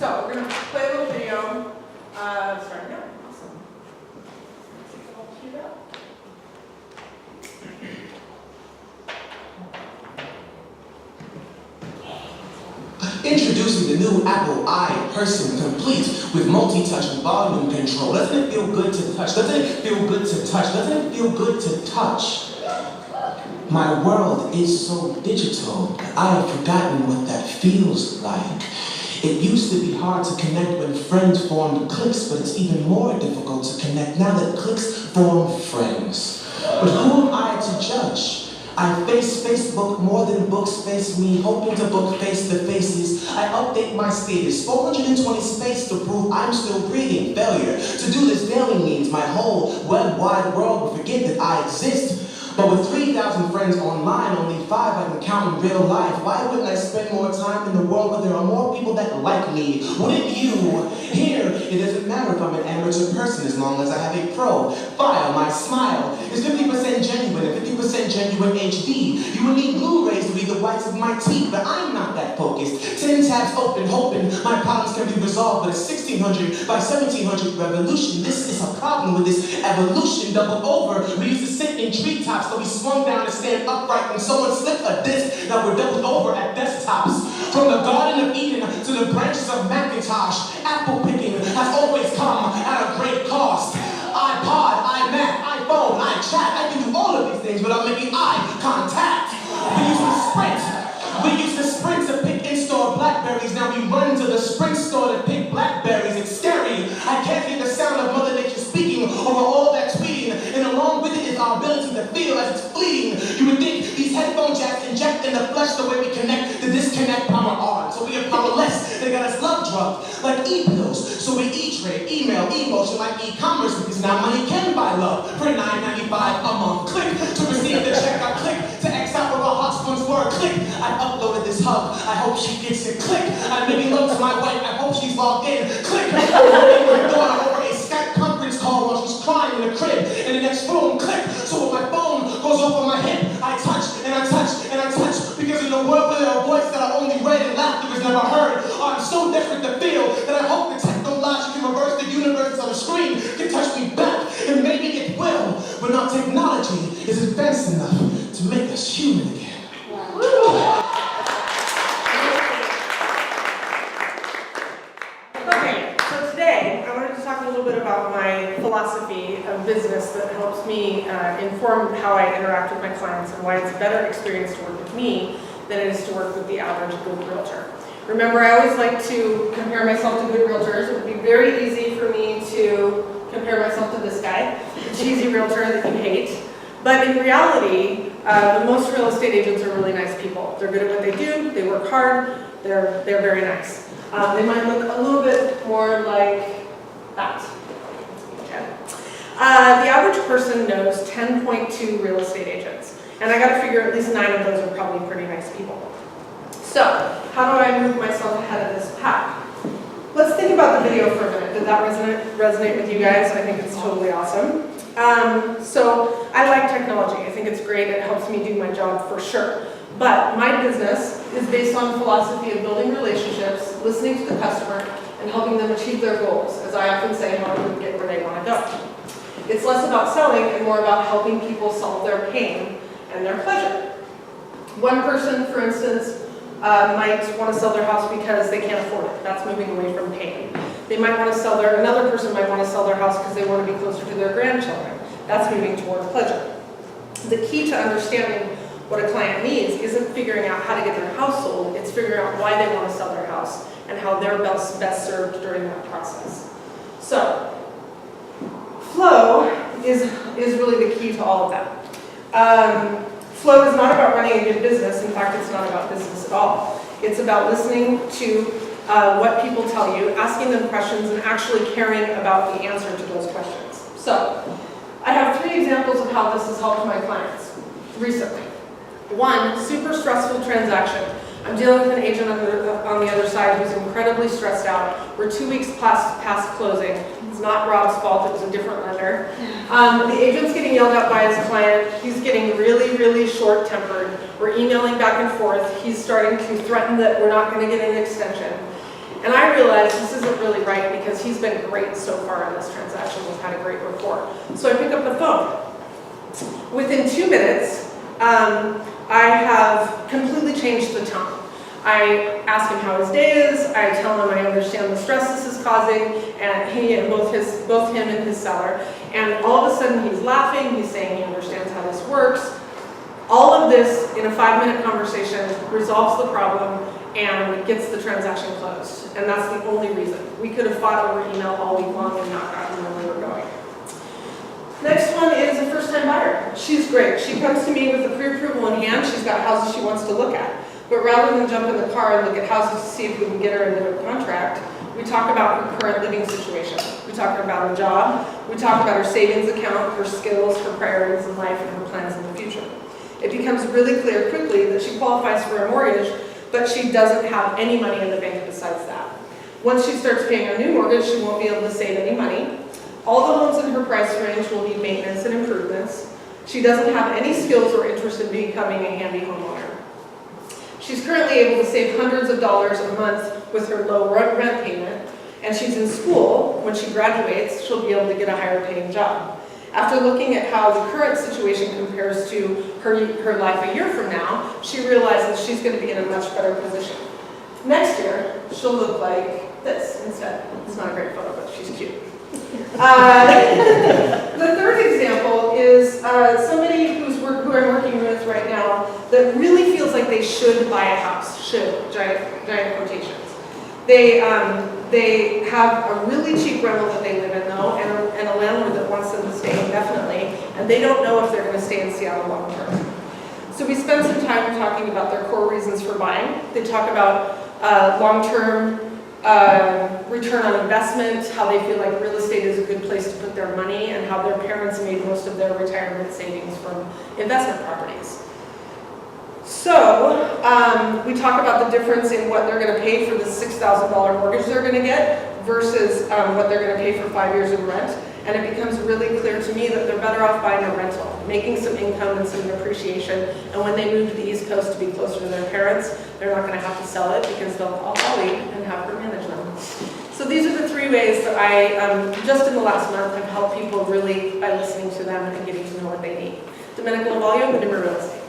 So we're going to play a little video starting now. Awesome. Let's see if I'll cue that. Introducing the new Apple iPerson complete with multi-touch and volume control. Doesn't it feel good to touch? Doesn't it feel good to touch? Doesn't it feel good to touch? My world is so digital, I have forgotten what that feels like. It used to be hard to connect when friends formed cliques, but it's even more difficult to connect now that cliques form friends. But who am I to judge? I face Facebook more than books face me, hoping to book face-to-faces. I update my status, 420 space to prove I'm still breathing. Failure to do this daily means my whole web-wide world will forget that I exist. But with 3,000 friends online, only 5 I can count in real life. Why wouldn't I spend more time in the world where there are more people that like me? Wouldn't you? Here, it doesn't matter if I'm an amateur person as long as I have a profile. My smile is 50% genuine and 50% genuine HD. You would need Blu-rays to read the whites of my teeth, but I'm not that focused. 10 tabs open, hoping my problems can be resolved, but a 1600 by 1700 revolution. This is a problem with this evolution doubled over. We used to sit in treetops, so we swung down to stand upright when someone slipped a disc. Now we're doubled over at desktops. From the Garden of Eden to the branches of Macintosh, apple picking has always come at a great cost. iPod, iMac, iPhone, iChat, I can do all of these things without making eye contact. We used to sprint to pick in-store Blackberries. Now we run to the Sprint store to pick Blackberries. It's scary. I can't hear the sound of Mother Nature speaking over all that tweeting. And along with it is our ability to feel as it's fleeting. You would think these headphone jacks inject in the flesh the way we connect, the disconnect power on. So we are powerless. They got us love drugged like e-pills. So we e-trade, email, emotion like e-commerce because now money can buy love for $9.95 a month. Click to receive the check. I click to X out where our hearts once were. Click. I uploaded this hug. I hope she gets it. Click. I'm making love to my wife. I hope she's logged in. Click. I'm holding my daughter over a Skype conference call while she's crying in the crib. In the next room, click. So when my phone goes off on my hip, I touch and I touch and I touch. Because in a world where there are voices that are only read and laughter is never heard, I'm so desperate to feel that I hope the technology can reverse the universe on the screen, can touch me back, and maybe it will. But our technology is advanced enough to make us human again. Okay, so today I wanted to talk a little bit about my philosophy of business that helps me inform how I interact with my clients and why it's a better experience to work with me than it is to work with the average good realtor. Remember, I always like to compare myself to good realtors. It would be very easy for me to compare myself to this guy, the cheesy realtor that you hate. But in reality, most real estate agents are really nice people. They're good at what they do, they work hard, they're very nice. They might look a little bit more like that. Okay. The average person knows 10.2 real estate agents. And I gotta figure at least 9 of those are probably pretty nice people. So, how do I move myself ahead of this pack? Let's think about the video for a minute. Did that resonate with you guys? I think it's totally awesome. So, I like technology. I think it's great. It helps me do my job for sure. But my business is based on philosophy of building relationships, listening to the customer, and helping them achieve their goals. As I often say, helping them get where they want to go. It's less about selling and more about helping people solve their pain and their pleasure. One person, for instance, might want to sell their house because they can't afford it. That's moving away from pain. They might want to sell another person might want to sell their house because they want to be closer to their grandchildren. That's moving towards pleasure. The key to understanding what a client needs isn't figuring out how to get their house sold, it's figuring out why they want to sell their house and how they're best served during that process. So, flow is really the key to all of that. Flow is not about running a good business. In fact, it's not about business at all. It's about listening to what people tell you, asking them questions, and actually caring about the answer to those questions. So, I have 3 examples of how this has helped my clients recently. 1, super stressful transaction. I'm dealing with an agent on the other side who's incredibly stressed out. We're 2 weeks past closing. It's not Rob's fault, it was a different lender. The agent's getting yelled at by his client. He's getting really, really short-tempered. We're emailing back and forth. He's starting to threaten that we're not going to get an extension. And I realized realized this isn't really right because he's been great so far in this transaction. We've had a great rapport. So I pick up the phone. Within 2 minutes, I have completely changed the tone. I ask him how his day is, I tell him I understand the stress this is causing, and both him and his seller, and all of a sudden he's laughing, he's saying he understands how this works. All of this in a 5-minute conversation resolves the problem and gets the transaction closed, and that's the only reason. We could have fought over email all week long and not gotten where we were going. Next one is a first-time buyer. She's great. She comes to me with the pre-approval in hand. She's got houses she wants to look at. But rather than jump in the car and look at houses to see if we can get her into a contract, we talk about her current living situation. We talk about her job. We talk about her savings account, her skills, her priorities in life, and her plans in the future. It becomes really clear quickly that she qualifies for a mortgage, but she doesn't have any money in the bank besides that. Once she starts paying her new mortgage, she won't be able to save any money. All the homes in her price range will need maintenance and improvements. She doesn't have any skills or interest in becoming a handy homeowner. She's currently able to save hundreds of dollars a month with her low rent payment, and she's in school. When she graduates, she'll be able to get a higher paying job. After looking at how the current situation compares to her life a year from now, she realizes she's going to be in a much better position. Next year, she'll look like this instead. It's not a great photo, but she's cute. The third example is somebody who I'm working with right now that really feels like they should buy a house. Should, giant quotations. They have a really cheap rental that they live in though, and a landlord that wants them to stay indefinitely, and they don't know if they're going to stay in Seattle long term. So we spend some time talking about their core reasons for buying. They talk about long-term return on investment, how they feel like real estate is a good place to put their money, and how their parents made most of their retirement savings from investment properties. So we talk about the difference in what they're going to pay for the $6,000 mortgage they're going to get versus what they're going to pay for 5 years in rent. And it becomes really clear to me that they're better off buying a rental, making some income and some appreciation. And when they move to the East Coast to be closer to their parents, they're not going to have to sell it because they'll call Holly and have her manage them. So these are the 3 ways that I, just in the last month, have helped people really by listening to them and getting to know what they need. Domenica, Lovaglia, Windermere Real Estate.